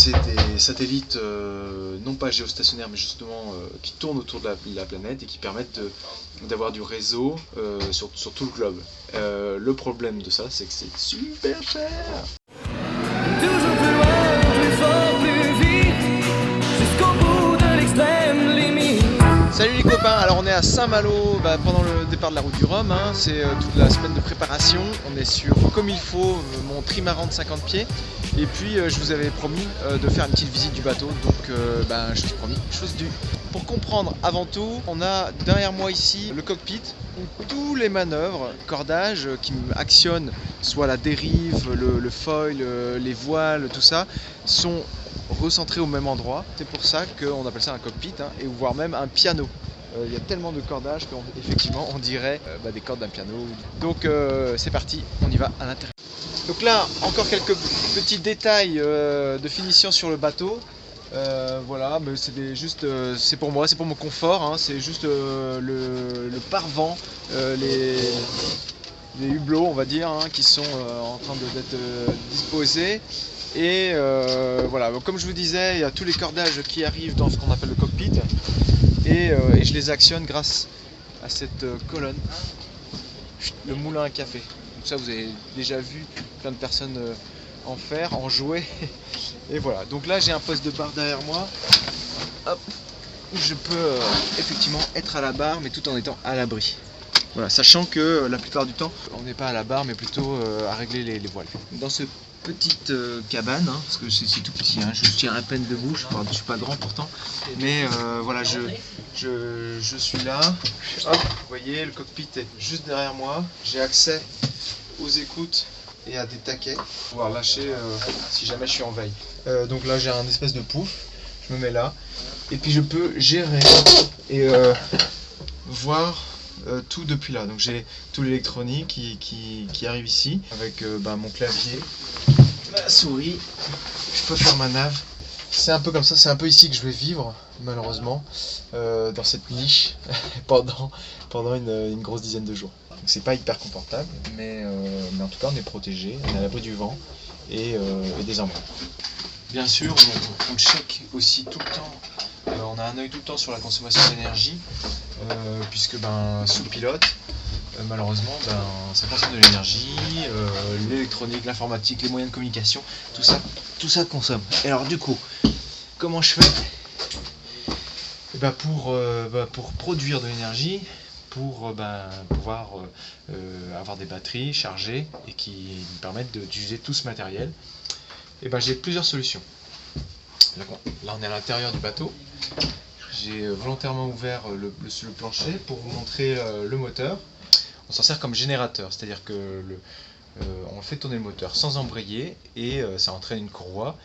c'est des satellites non pas géostationnaires mais justement qui tournent autour de la planète et qui permettent d'avoir du réseau sur tout le globe. Le problème de ça, c'est que c'est super cher. Toujours plus loin, plus fort, plus vite, jusqu'au bout de l'extrême limite. Salut les copains, alors on est à Saint-Malo pendant le départ de la route du Rhum, hein. C'est toute la semaine de préparation, on est sur comme il faut mon trimaran de 50 pieds et puis je vous avais promis de faire une petite visite du bateau, donc chose promis, chose due. Pour comprendre avant tout, on a derrière moi ici le cockpit où tous les manœuvres, cordages qui actionnent soit la dérive, le foil, les voiles, tout ça sont recentrés au même endroit. C'est pour ça qu'on appelle ça un cockpit, hein, et voire même un piano. Il y a tellement de cordages qu'effectivement on dirait des cordes d'un piano. Donc c'est parti, on y va à l'intérieur. Donc là, encore quelques petits détails de finition sur le bateau. Voilà, mais c'est pour moi, c'est pour mon confort, hein, c'est juste le pare-vent, les hublots on va dire, hein, qui sont en train d'être disposés. Et voilà, donc, comme je vous disais, il y a tous les cordages qui arrivent dans ce qu'on appelle le cockpit et je les actionne grâce à cette colonne, le moulin à café. Donc ça, vous avez déjà vu plein de personnes en faire, en jouer. Et voilà, donc là j'ai un poste de barre derrière moi, hop, où je peux effectivement être à la barre mais tout en étant à l'abri. Voilà, sachant que la plupart du temps on n'est pas à la barre mais plutôt à régler les voiles. Dans ce petite cabane, hein, parce que c'est tout petit, hein, je tiens à peine debout, je suis pas grand pourtant, mais voilà, je suis là, hop, vous voyez le cockpit est juste derrière moi, j'ai accès aux écoutes et à des taquets pour pouvoir lâcher si jamais je suis en veille. Donc là j'ai un espèce de pouf, je me mets là et puis je peux gérer et voir tout depuis là. Donc j'ai tout l'électronique qui arrive ici avec mon clavier, ma souris, je peux faire ma nav. C'est un peu comme ça, c'est un peu ici que je vais vivre malheureusement, dans cette niche pendant une grosse dizaine de jours. Donc c'est pas hyper confortable, mais en tout cas on est protégé, on est à l'abri du vent et des embruns. Bien sûr, on check aussi tout le temps, on a un œil tout le temps sur la consommation d'énergie, puisque sous pilote, malheureusement ça consomme de l'énergie, l'électronique, l'informatique, les moyens de communication, tout ça consomme. Et alors du coup, comment je fais pour produire de l'énergie, pour pouvoir avoir des batteries chargées et qui me permettent d'utiliser tout ce matériel, j'ai plusieurs solutions. Là on est à l'intérieur du bateau, j'ai volontairement ouvert le plancher pour vous montrer le moteur. On s'en sert comme générateur, c'est-à-dire que on fait tourner le moteur sans embrayer et ça entraîne une courroie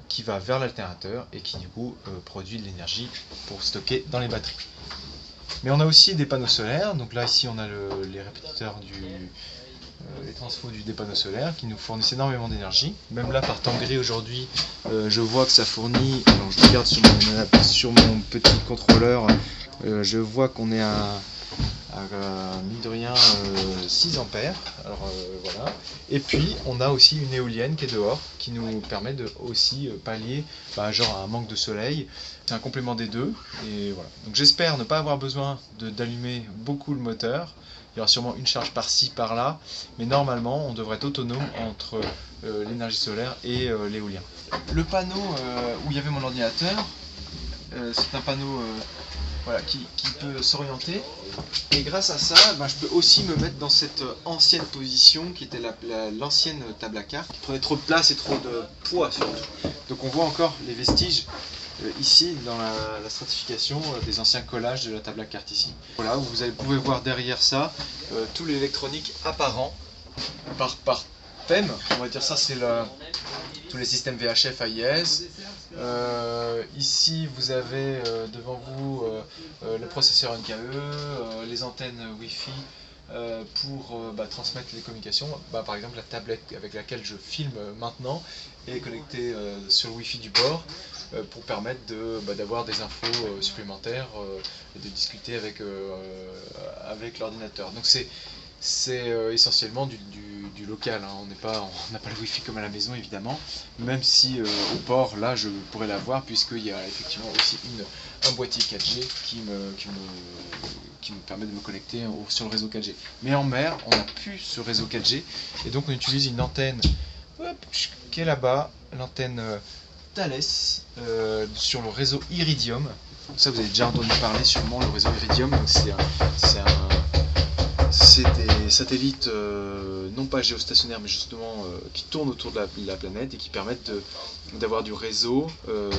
qui va vers l'alternateur et qui du coup produit de l'énergie pour stocker dans les batteries. Mais on a aussi des panneaux solaires, donc là ici on a les répétiteurs les transfos des panneaux solaires qui nous fournissent énormément d'énergie. Même là par temps gris aujourd'hui, je vois que ça fournit, alors je regarde sur mon petit contrôleur, je vois qu'on est à mine de rien 6 ampères, alors voilà. Et puis on a aussi une éolienne qui est dehors qui nous permet de aussi pallier genre un manque de soleil. C'est un complément des deux et voilà. Donc j'espère ne pas avoir besoin d'allumer beaucoup le moteur. Il y aura sûrement une charge par-ci par-là, mais normalement on devrait être autonome entre l'énergie solaire et l'éolien. Le panneau où il y avait mon ordinateur, c'est un panneau qui peut s'orienter, et grâce à ça je peux aussi me mettre dans cette ancienne position qui était l'ancienne table à cartes qui prenait trop de place et trop de poids surtout. Donc on voit encore les vestiges ici dans la stratification des anciens collages de la table à cartes ici. Voilà, vous pouvez voir derrière ça tout l'électronique apparent par thème, on va dire ça, c'est tous les systèmes VHF AIS. Ici vous avez devant vous le processeur NKE, les antennes Wi-Fi pour transmettre les communications. Par exemple la tablette avec laquelle je filme maintenant est connectée sur le Wi-Fi du bord pour permettre d'avoir des infos supplémentaires et de discuter avec l'ordinateur. Donc c'est essentiellement du local, hein. On n'a pas le wifi comme à la maison évidemment, même si au port là je pourrais l'avoir, puisqu'il y a effectivement aussi un boîtier 4G qui me permet de me connecter sur le réseau 4G. Mais en mer, on n'a plus ce réseau 4G, et donc on utilise une antenne qui est là-bas, l'antenne Thales, sur le réseau Iridium. Ça, vous avez déjà entendu parler sûrement, le réseau Iridium. C'est des satellites non pas géostationnaires, mais justement qui tournent autour de la planète et qui permettent d'avoir du réseau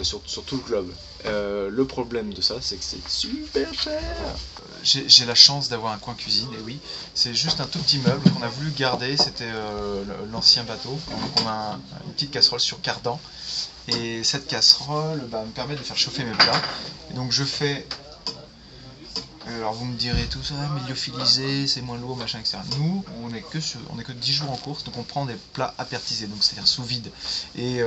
sur tout le globe. Le problème de ça, c'est que c'est super cher. J'ai la chance d'avoir un coin cuisine, et oui, c'est juste un tout petit meuble qu'on a voulu garder, c'était l'ancien bateau. Donc on a une petite casserole sur cardan, et cette casserole me permet de faire chauffer mes plats. Et donc je fais... Alors vous me direz tout ça, mais lyophilisé, c'est moins lourd, machin, etc. Nous, on est que 10 jours en course, donc on prend des plats apertisés, donc c'est-à-dire sous vide. Et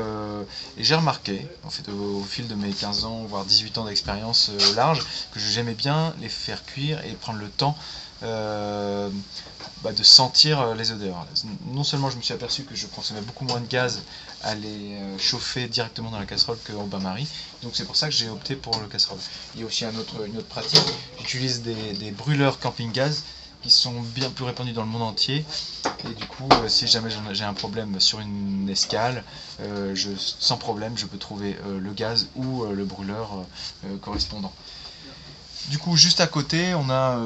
j'ai remarqué, en fait, au fil de mes 15 ans, voire 18 ans d'expérience au large, que j'aimais bien les faire cuire et prendre le temps de sentir les odeurs. Non seulement je me suis aperçu que je consommais beaucoup moins de gaz à les chauffer directement dans la casserole qu'au bain-marie, donc c'est pour ça que j'ai opté pour le casserole. Il y a aussi une autre pratique, j'utilise des brûleurs camping-gaz qui sont bien plus répandus dans le monde entier, et du coup si jamais j'ai un problème sur une escale, sans problème je peux trouver le gaz ou le brûleur correspondant. Du coup, juste à côté, on a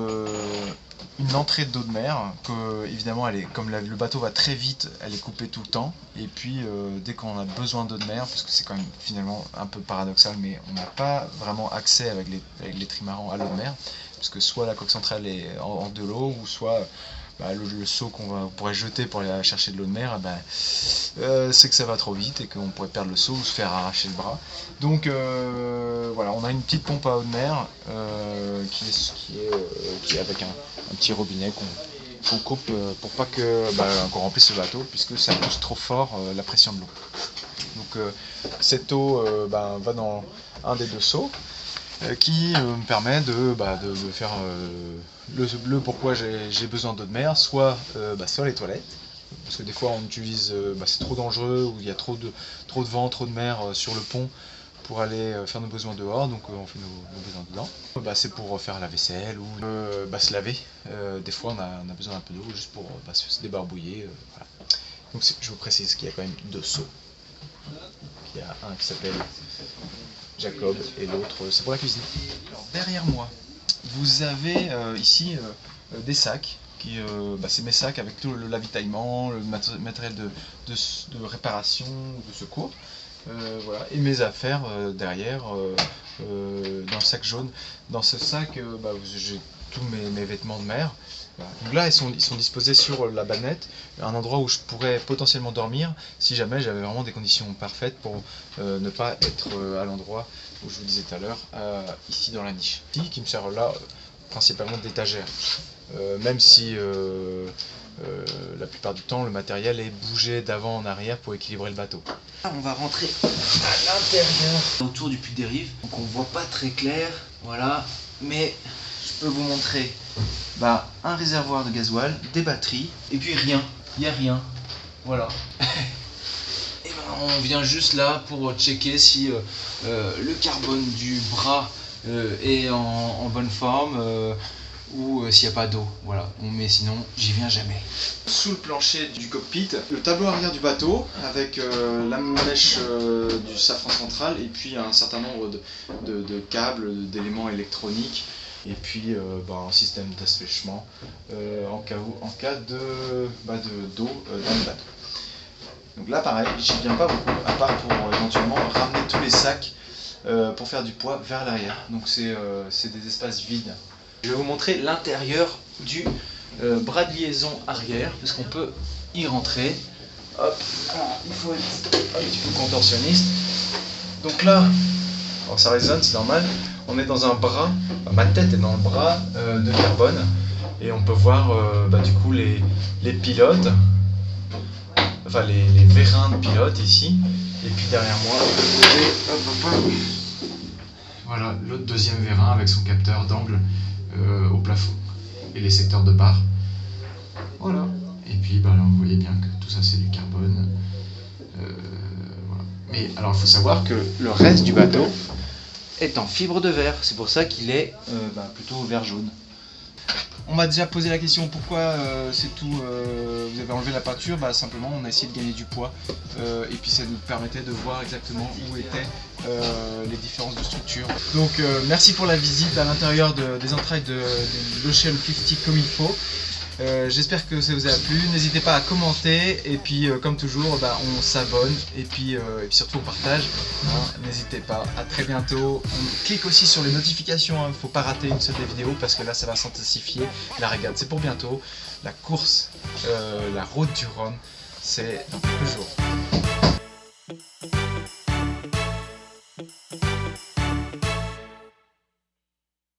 une entrée d'eau de mer, que évidemment, comme le bateau va très vite, elle est coupée tout le temps. Et puis, dès qu'on a besoin d'eau de mer, parce que c'est quand même finalement un peu paradoxal, mais on n'a pas vraiment accès avec les trimarans à l'eau de mer, parce que soit la coque centrale est hors de l'eau, ou soit le seau qu'on pourrait jeter pour aller chercher de l'eau de mer, c'est que ça va trop vite et qu'on pourrait perdre le seau ou se faire arracher le bras. Donc voilà, on a une petite pompe à eau de mer qui est avec un petit robinet qu'on coupe pour pas qu'on remplisse le bateau, puisque ça pousse trop fort la pression de l'eau. Donc cette eau va dans un des deux seaux, qui me permet de faire le pourquoi j'ai besoin d'eau de mer, soit les toilettes, parce que des fois on utilise, c'est trop dangereux, ou il y a trop de vent, trop de mer sur le pont pour aller faire nos besoins dehors, donc on fait nos besoins dedans. C'est pour faire la vaisselle ou se laver. Des fois on a besoin d'un peu d'eau juste pour se débarbouiller. Voilà. Donc je vous précise qu'il y a quand même deux seaux. Il y a un qui s'appelle Jacob et l'autre c'est pour la cuisine. Alors, derrière moi, vous avez ici des sacs. C'est mes sacs avec tout l'avitaillement, le matériel de réparation, de secours. Voilà. Et mes affaires derrière, dans le sac jaune. Dans ce sac, j'ai tous mes vêtements de mer. Voilà. Donc là, ils sont disposés sur la bannette, un endroit où je pourrais potentiellement dormir si jamais j'avais vraiment des conditions parfaites pour ne pas être à l'endroit où je vous disais tout à l'heure, ici dans la niche. Qui me sert là principalement d'étagère, même si la plupart du temps le matériel est bougé d'avant en arrière pour équilibrer le bateau. On va rentrer à l'intérieur, autour du puits de dérive, donc on voit pas très clair, voilà, mais je peux vous montrer un réservoir de gasoil, des batteries, et puis rien, il n'y a rien, voilà. Et on vient juste là pour checker si le carbone du bras est en bonne forme, ou s'il n'y a pas d'eau, voilà. Mais sinon, j'y viens jamais. Sous le plancher du cockpit, le tableau arrière du bateau avec la mèche du safran central, et puis un certain nombre de câbles, d'éléments électroniques, et puis un système d'assèchement en cas d'eau dans le bateau. Donc là pareil, j'y viens pas beaucoup, à part pour éventuellement ramener tous les sacs pour faire du poids vers l'arrière. Donc c'est des espaces vides. Je vais vous montrer l'intérieur du bras de liaison arrière, parce qu'on peut y rentrer. Hop, il faut être un petit peu contorsionniste. Donc là, alors ça résonne, c'est normal, on est dans un bras, ma tête est dans le bras de carbone, et on peut voir du coup les pilotes, enfin les vérins de pilote ici, et puis derrière moi, voilà l'autre deuxième vérin avec son capteur d'angle au plafond et les secteurs de barre. Voilà. Et puis là vous voyez bien que tout ça c'est du carbone. Voilà. Mais alors il faut savoir que le reste du bateau est en fibre de verre. C'est pour ça qu'il est plutôt vert jaune. On m'a déjà posé la question pourquoi c'est tout, vous avez enlevé la peinture. Simplement on a essayé de gagner du poids et puis ça nous permettait de voir exactement où étaient les différences de structure. Donc merci pour la visite à l'intérieur des entrailles de l'Ocean 50 comme il faut. J'espère que ça vous a plu, n'hésitez pas à commenter et puis comme toujours on s'abonne et puis surtout on partage, n'hésitez pas, à très bientôt. On clique aussi sur les notifications, il ne faut pas rater une seule des vidéos parce que là ça va s'intensifier, la régate c'est pour bientôt, la course, la route du Rhum c'est dans quelques jours.